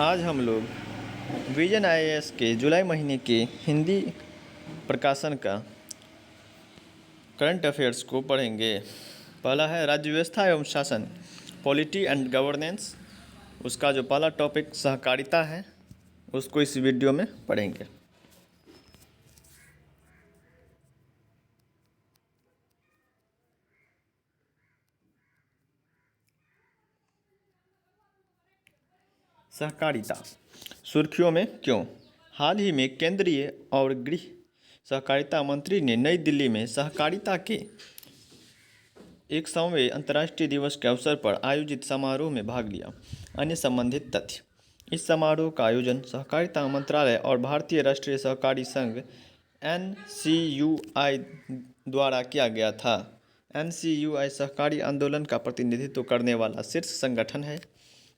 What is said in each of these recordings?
आज हम लोग विजन आईएएस के जुलाई महीने के हिंदी प्रकाशन का करंट अफेयर्स को पढ़ेंगे। पहला है राज्य व्यवस्था एवं शासन, पॉलिटी एंड गवर्नेंस। उसका जो पहला टॉपिक सहकारिता है उसको इस वीडियो में पढ़ेंगे। सहकारिता सुर्खियों में क्यों? हाल ही में केंद्रीय और गृह सहकारिता मंत्री ने नई दिल्ली में सहकारिता के 100वें अंतर्राष्ट्रीय दिवस के अवसर पर आयोजित समारोह में भाग लिया। अन्य संबंधित तथ्य। इस समारोह का आयोजन सहकारिता मंत्रालय और भारतीय राष्ट्रीय सहकारी संघ NCUI द्वारा किया गया था। NCUI सहकारी आंदोलन का प्रतिनिधित्व करने वाला शीर्ष संगठन है।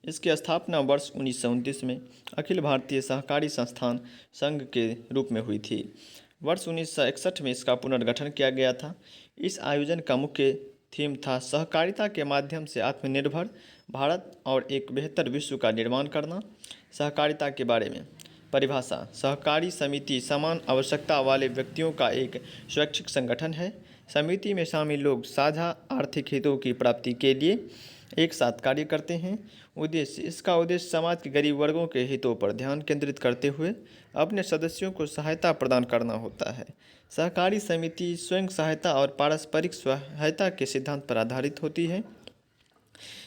इसकी स्थापना वर्ष 1929 में अखिल भारतीय सहकारी संस्थान संघ के रूप में हुई थी। वर्ष 1961 में इसका पुनर्गठन किया गया था। इस आयोजन का मुख्य थीम था सहकारिता के माध्यम से आत्मनिर्भर भारत और एक बेहतर विश्व का निर्माण करना। सहकारिता के बारे में परिभाषा। सहकारी समिति समान आवश्यकता वाले व्यक्तियों का एक स्वैच्छिक संगठन है। समिति में शामिल लोग साझा आर्थिक हितों की प्राप्ति के लिए एक साथ कार्य करते हैं। इसका उद्देश्य समाज के गरीब वर्गों के हितों पर ध्यान केंद्रित करते हुए अपने सदस्यों को सहायता प्रदान करना होता है। सहकारी समिति स्वयं सहायता और पारस्परिक सहायता के सिद्धांत पर आधारित होती है।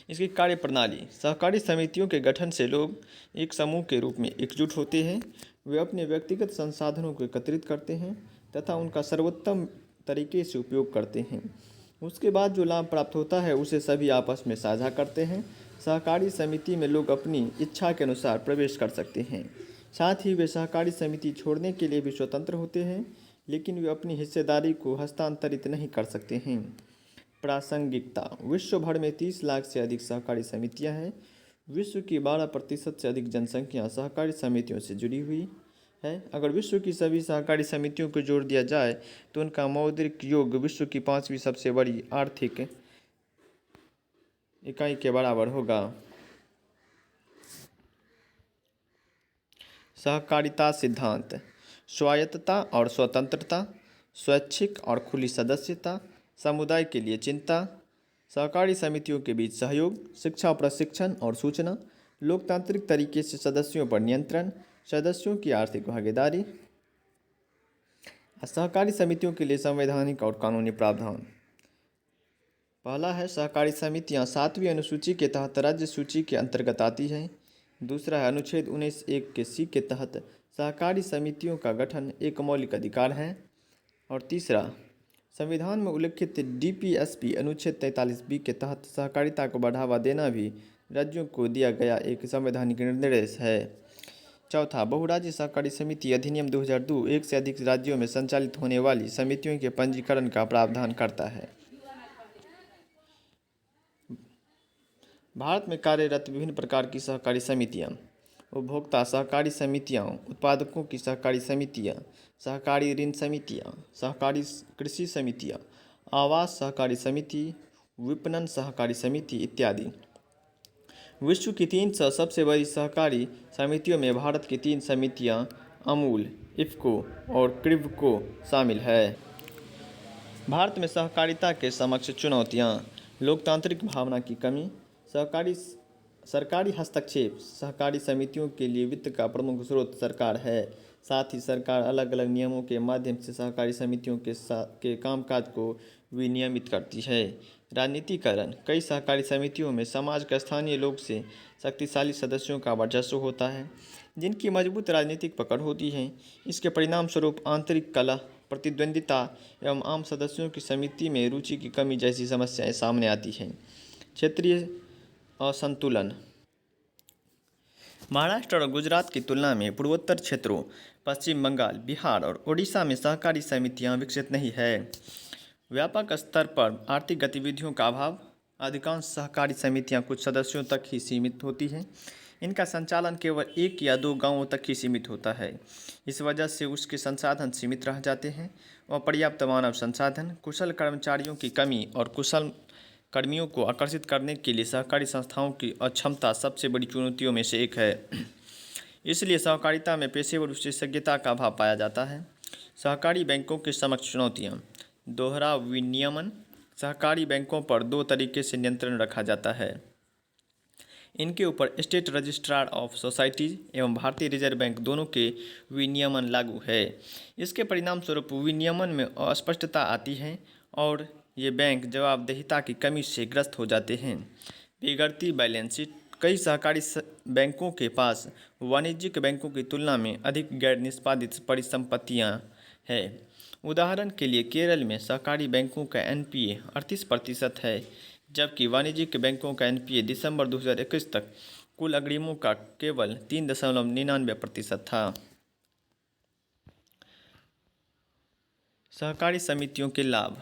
इसकी कार्य प्रणाली। सहकारी समितियों के गठन से लोग एक समूह के रूप में एकजुट होते हैं। वे अपने व्यक्तिगत संसाधनों को एकत्रित करते हैं तथा उनका सर्वोत्तम तरीके से उपयोग करते हैं। उसके बाद जो लाभ प्राप्त होता है उसे सभी आपस में साझा करते हैं। सहकारी समिति में लोग अपनी इच्छा के अनुसार प्रवेश कर सकते हैं। साथ ही वे सहकारी समिति छोड़ने के लिए भी स्वतंत्र होते हैं, लेकिन वे अपनी हिस्सेदारी को हस्तांतरित नहीं कर सकते हैं। प्रासंगिकता। विश्व भर में 30 लाख से अधिक सहकारी समितियां हैं। विश्व की 12% से अधिक जनसंख्या सहकारी समितियों से जुड़ी हुई है। अगर विश्व की सभी सहकारी समितियों को जोड़ दिया जाए तो उनका मौद्रिक योग विश्व की 5वीं सबसे बड़ी आर्थिक इकाई के बराबर होगा। सहकारिता सिद्धांत। स्वायत्तता और स्वतंत्रता, स्वैच्छिक और खुली सदस्यता, समुदाय के लिए चिंता, सहकारी समितियों के बीच सहयोग, शिक्षा, प्रशिक्षण और सूचना, लोकतांत्रिक तरीके से सदस्यों पर नियंत्रण, सदस्यों की आर्थिक भागीदारी। सहकारी समितियों के लिए संवैधानिक और कानूनी प्रावधान। पहला है सहकारी समितियां 7वीं अनुसूची के तहत राज्य सूची के अंतर्गत आती हैं। दूसरा है अनुच्छेद 19(1) के C के तहत सहकारी समितियों का गठन एक मौलिक अधिकार है। और तीसरा, संविधान में उल्लिखित DPSP अनुच्छेद 43B के तहत सहकारिता को बढ़ावा देना भी राज्यों को दिया गया एक संवैधानिक निर्देश है। चौथा, बहुराज्य सहकारी समिति अधिनियम 2002 एक से अधिक राज्यों में संचालित होने वाली समितियों के पंजीकरण का प्रावधान करता है। भारत में कार्यरत विभिन्न प्रकार की सहकारी समितियां। उपभोक्ता सहकारी समितियां, उत्पादकों की सहकारी समितियां, सहकारी ऋण समितियां, सहकारी कृषि समितियां, आवास सहकारी समिति, विपणन सहकारी समिति इत्यादि। विश्व की 300 सबसे बड़ी सहकारी समितियों में भारत की 3 समितियां अमूल, इफ़को और क्रिब्को शामिल है। भारत में सहकारिता के समक्ष चुनौतियां। लोकतांत्रिक भावना की कमी, सरकारी हस्तक्षेप। सहकारी समितियों के लिए वित्त का प्रमुख स्रोत सरकार है। साथ ही सरकार अलग अलग नियमों के माध्यम से सहकारी समितियों के कामकाज को विनियमित करती है। राजनीतिकरण। कई सहकारी समितियों में समाज के स्थानीय लोग से शक्तिशाली सदस्यों का वर्चस्व होता है, जिनकी मजबूत राजनीतिक पकड़ होती है। इसके परिणाम स्वरूप आंतरिक कलह, प्रतिद्वंदिता एवं आम सदस्यों की समिति में रुचि की कमी जैसी समस्याएं सामने आती हैं। क्षेत्रीय असंतुलन। महाराष्ट्र और गुजरात की तुलना में पूर्वोत्तर क्षेत्रों, पश्चिम बंगाल, बिहार और ओडिशा में सहकारी समितियां विकसित नहीं है। व्यापक स्तर पर आर्थिक गतिविधियों का अभाव। अधिकांश सहकारी समितियां कुछ सदस्यों तक ही सीमित होती हैं। इनका संचालन केवल 1 या 2 गांवों तक ही सीमित होता है। इस वजह से उसके संसाधन सीमित रह जाते हैं। अपर्याप्त मानव संसाधन, कुशल कर्मचारियों की कमी और कुशल कर्मियों को आकर्षित करने के लिए सहकारी संस्थाओं की अक्षमता सबसे बड़ी चुनौतियों में से एक है। इसलिए सहकारिता में पेशेवर विशेषज्ञता का अभाव पाया जाता है। सहकारी बैंकों के समक्ष चुनौतियाँ। दोहरा विनियमन। सहकारी बैंकों पर दो तरीके से नियंत्रण रखा जाता है। इनके ऊपर स्टेट रजिस्ट्रार ऑफ सोसाइटीज एवं भारतीय रिजर्व बैंक दोनों के विनियमन लागू है। इसके परिणाम स्वरूप विनियमन में अस्पष्टता आती है और ये बैंक जवाबदेहिता की कमी से ग्रस्त हो जाते हैं। बिगड़ती बैलेंस शीट। कई सहकारी बैंकों के पास वाणिज्यिक बैंकों की तुलना में अधिक गैर निष्पादित परिसंपत्तियाँ हैं। उदाहरण के लिए केरल में सहकारी बैंकों का एनपीए 38% है, जबकि वाणिज्यिक बैंकों का एनपीए दिसंबर 2021 तक कुल अग्रिमों का केवल 3.99% था। सहकारी समितियों के लाभ।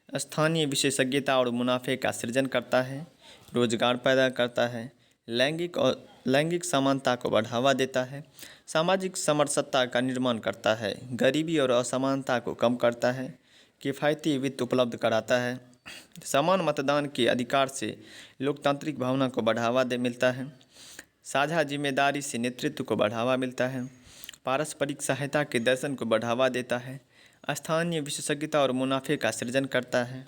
स्थानीय विशेषज्ञता और मुनाफे का सृजन करता है, रोजगार पैदा करता है, लैंगिक समानता को बढ़ावा देता है, सामाजिक समरसता का निर्माण करता है, गरीबी और असमानता को कम करता है, किफ़ायती वित्त उपलब्ध कराता है, समान मतदान के अधिकार से लोकतांत्रिक भावना को बढ़ावा मिलता है, साझा जिम्मेदारी से नेतृत्व को बढ़ावा मिलता है, पारस्परिक सहायता के दर्शन को बढ़ावा देता है, स्थानीय विशेषज्ञता और मुनाफे का सृजन करता है।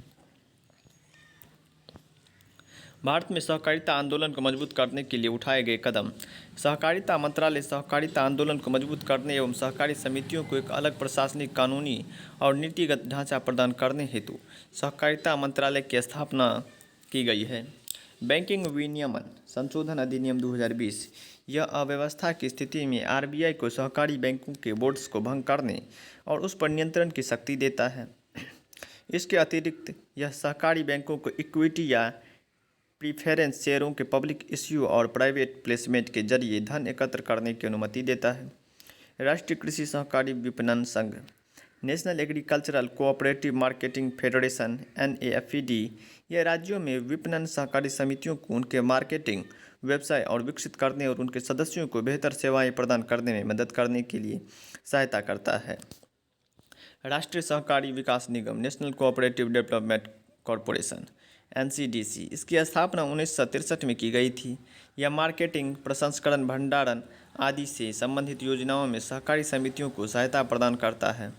भारत में सहकारिता आंदोलन को मजबूत करने के लिए उठाए गए कदम। सहकारिता मंत्रालय सहकारिता आंदोलन को मजबूत करने एवं सहकारी समितियों को एक अलग प्रशासनिक, कानूनी और नीतिगत ढांचा प्रदान करने हेतु सहकारिता मंत्रालय की स्थापना की गई है। बैंकिंग विनियमन संशोधन अधिनियम 2020। यह अव्यवस्था की स्थिति में आरबीआई को सहकारी बैंकों के बोर्ड्स को भंग करने और उस पर नियंत्रण की शक्ति देता है। इसके अतिरिक्त यह सहकारी बैंकों को इक्विटी या प्रीफरेंस शेयरों के पब्लिक इश्यू और प्राइवेट प्लेसमेंट के जरिए धन एकत्र करने की अनुमति देता है। राष्ट्रीय कृषि सहकारी विपणन संघ national agricultural cooperative marketing federation NAFED यह राज्यों में विपणन सहकारी समितियों को उनके मार्केटिंग व्यवसाय और विकसित करने और उनके सदस्यों को बेहतर सेवाएं प्रदान करने में मदद करने के लिए सहायता करता है। राष्ट्रीय सहकारी विकास निगम national cooperative development corporation NCDC इसकी स्थापना 1963 में की गई थी। यह मार्केटिंग, प्रसंस्करण, भंडारण आदि से संबंधित योजनाओं में सहकारी समितियों को सहायता प्रदान करता है।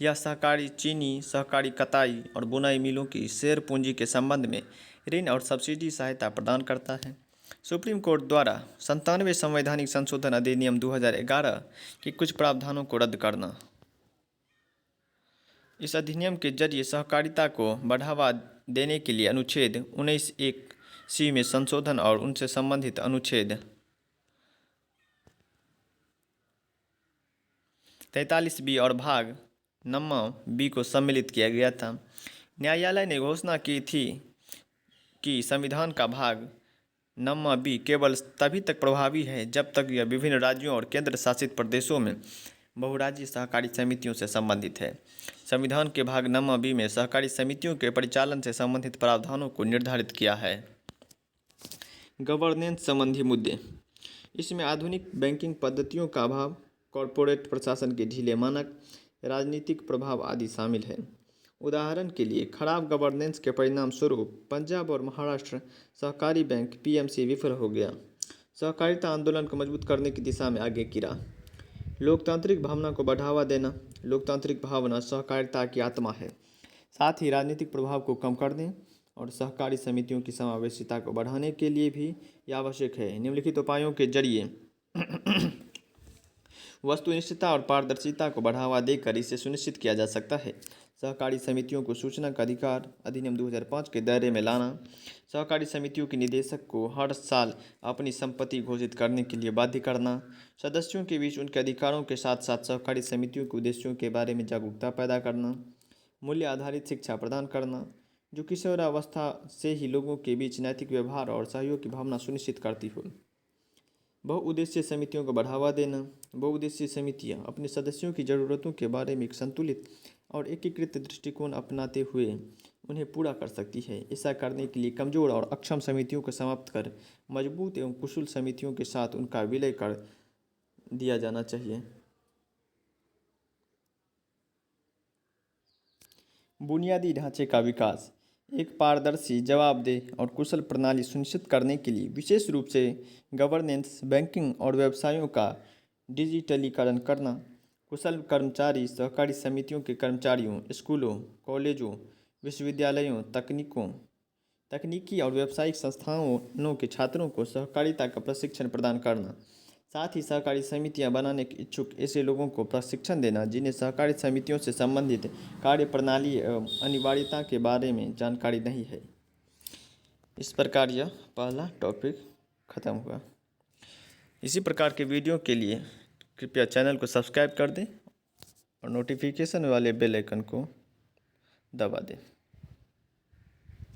यह सहकारी चीनी, सहकारी कताई और बुनाई मिलों की शेयर पूंजी के संबंध में ऋण और सब्सिडी सहायता प्रदान करता है। सुप्रीम कोर्ट द्वारा 97वें संवैधानिक संशोधन अधिनियम 2011 के कुछ प्रावधानों को रद्द करना। इस अधिनियम के जरिए सहकारिता को बढ़ावा देने के लिए अनुच्छेद 19(1)(c) में संशोधन और उनसे संबंधित अनुच्छेद 43(b) और भाग 9(b) को सम्मिलित किया गया था। न्यायालय ने घोषणा की थी कि संविधान का भाग 9(b) केवल तभी तक प्रभावी है जब तक यह विभिन्न राज्यों और केंद्र शासित प्रदेशों में बहुराज्यीय सहकारी समितियों से संबंधित है। संविधान के भाग 9(b) में सहकारी समितियों के परिचालन से संबंधित प्रावधानों को निर्धारित किया है। गवर्नेंस संबंधी मुद्दे। इसमें आधुनिक बैंकिंग पद्धतियों का अभाव, कॉरपोरेट प्रशासन के ढीले मानक, राजनीतिक प्रभाव आदि शामिल है। उदाहरण के लिए खराब गवर्नेंस के परिणाम स्वरूप पंजाब और महाराष्ट्र सहकारी बैंक PMC विफल हो गया। सहकारिता आंदोलन को मजबूत करने की दिशा में आगे गिरा। लोकतांत्रिक भावना को बढ़ावा देना। लोकतांत्रिक भावना सहकारिता की आत्मा है। साथ ही राजनीतिक प्रभाव को कम करने और सहकारी समितियों की समावेशिता को बढ़ाने के लिए भी यह आवश्यक है। निम्नलिखित उपायों के जरिए वस्तुनिष्ठता और पारदर्शिता को बढ़ावा देकर इसे सुनिश्चित किया जा सकता है। सहकारी समितियों को सूचना का अधिकार अधिनियम 2005 के दायरे में लाना। सहकारी समितियों के निदेशक को हर साल अपनी संपत्ति घोषित करने के लिए बाध्य करना। सदस्यों के बीच उनके अधिकारों के साथ साथ सहकारी समितियों के उद्देश्यों के बारे में जागरूकता पैदा करना। मूल्य आधारित शिक्षा प्रदान करना, जो किशोरावस्था से ही लोगों के बीच नैतिक व्यवहार और सहयोग की भावना सुनिश्चित करती हो। बहुउद्देशीय समितियों को बढ़ावा देना। बहुउद्देशीय समितियां अपने सदस्यों की ज़रूरतों के बारे में एक संतुलित और एकीकृत दृष्टिकोण अपनाते हुए उन्हें पूरा कर सकती है। ऐसा करने के लिए कमज़ोर और अक्षम समितियों को समाप्त कर मजबूत एवं कुशल समितियों के साथ उनका विलय कर दिया जाना चाहिए। बुनियादी ढांचे का विकास। एक पारदर्शी, जवाबदेह और कुशल प्रणाली सुनिश्चित करने के लिए विशेष रूप से गवर्नेंस, बैंकिंग और व्यवसायों का डिजिटलीकरण करना, कुशल कर्मचारी सहकारी समितियों के कर्मचारियों, स्कूलों, कॉलेजों, विश्वविद्यालयों, तकनीकी और व्यावसायिक संस्थानों के छात्रों को सहकारिता का प्रशिक्षण प्रदान करना, साथ ही सहकारी समितियां बनाने के इच्छुक ऐसे लोगों को प्रशिक्षण देना जिन्हें सहकारी समितियों से संबंधित कार्यप्रणाली एवं अनिवार्यता के बारे में जानकारी नहीं है। इस प्रकार यह पहला टॉपिक खत्म हुआ। इसी प्रकार के वीडियो के लिए कृपया चैनल को सब्सक्राइब कर दें और नोटिफिकेशन वाले बेल आइकन को दबा दें।